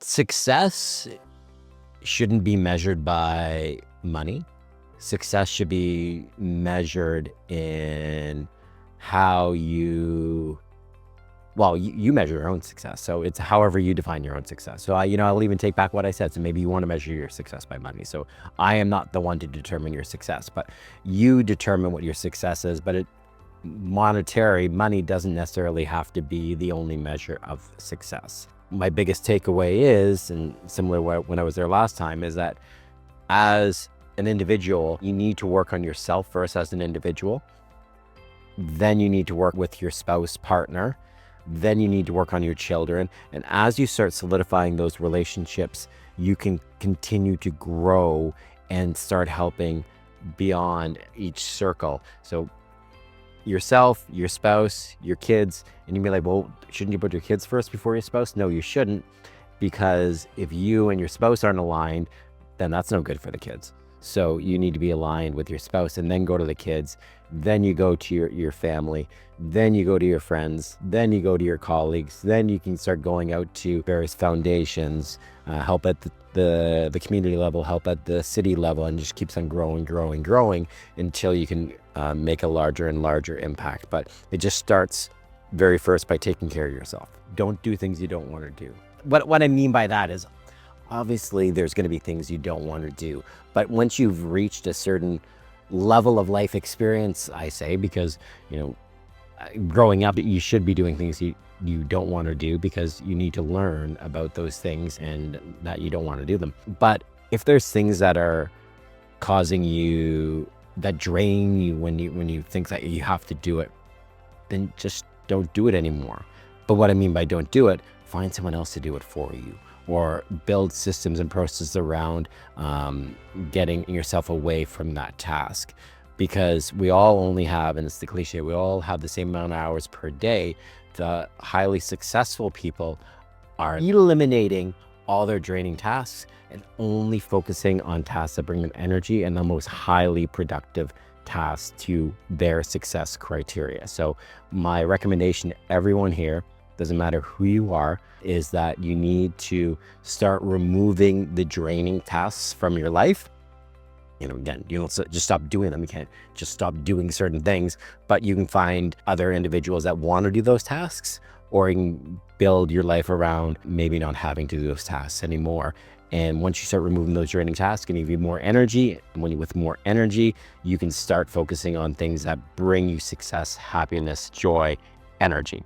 Success shouldn't be measured by money. Success should be measured in how you measure your own success. So it's however you define your own success. So I'll even take back what I said. So maybe you want to measure your success by money. So I am not the one to determine your success, but you determine what your success is. But money doesn't necessarily have to be the only measure of success. My biggest takeaway is, and similar when I was there last time, is that as an individual, you need to work on yourself first as an individual. Then you need to work with your spouse, partner. Then you need to work on your children. And as you start solidifying those relationships, you can continue to grow and start helping beyond each circle. So yourself, your spouse, your kids, and you'd be like, well, shouldn't you put your kids first before your spouse? No, you shouldn't, because if you and your spouse aren't aligned, then that's no good for the kids. So you need to be aligned with your spouse and then go to the kids. Then you go to your family. Then you go to your friends. Then you go to your colleagues. Then you can start going out to various foundations, help at the community level, help at the city level, and just keeps on growing until you can make a larger and larger impact. But it just starts very first by taking care of yourself. Don't do things you don't want to do. What I mean by that is, obviously, there's going to be things you don't want to do. But once you've reached a certain level of life experience, I say, because, growing up, you should be doing things you don't want to do because you need to learn about those things and that you don't want to do them. But if there's things that are causing you, that drain you when you think that you have to do it, then just don't do it anymore. But what I mean by don't do it, find someone else to do it for you, or build systems and processes around getting yourself away from that task. Because we all only have, and it's the cliche, we all have the same amount of hours per day. The highly successful people are eliminating all their draining tasks and only focusing on tasks that bring them energy and the most highly productive tasks to their success criteria. So my recommendation to everyone here, doesn't matter who you are, is that you need to start removing the draining tasks from your life. Again, you don't just stop doing them. You can't just stop doing certain things, but you can find other individuals that want to do those tasks, or you can build your life around maybe not having to do those tasks anymore. And once you start removing those draining tasks, it's going to give you more energy. And with more energy, you can start focusing on things that bring you success, happiness, joy, energy.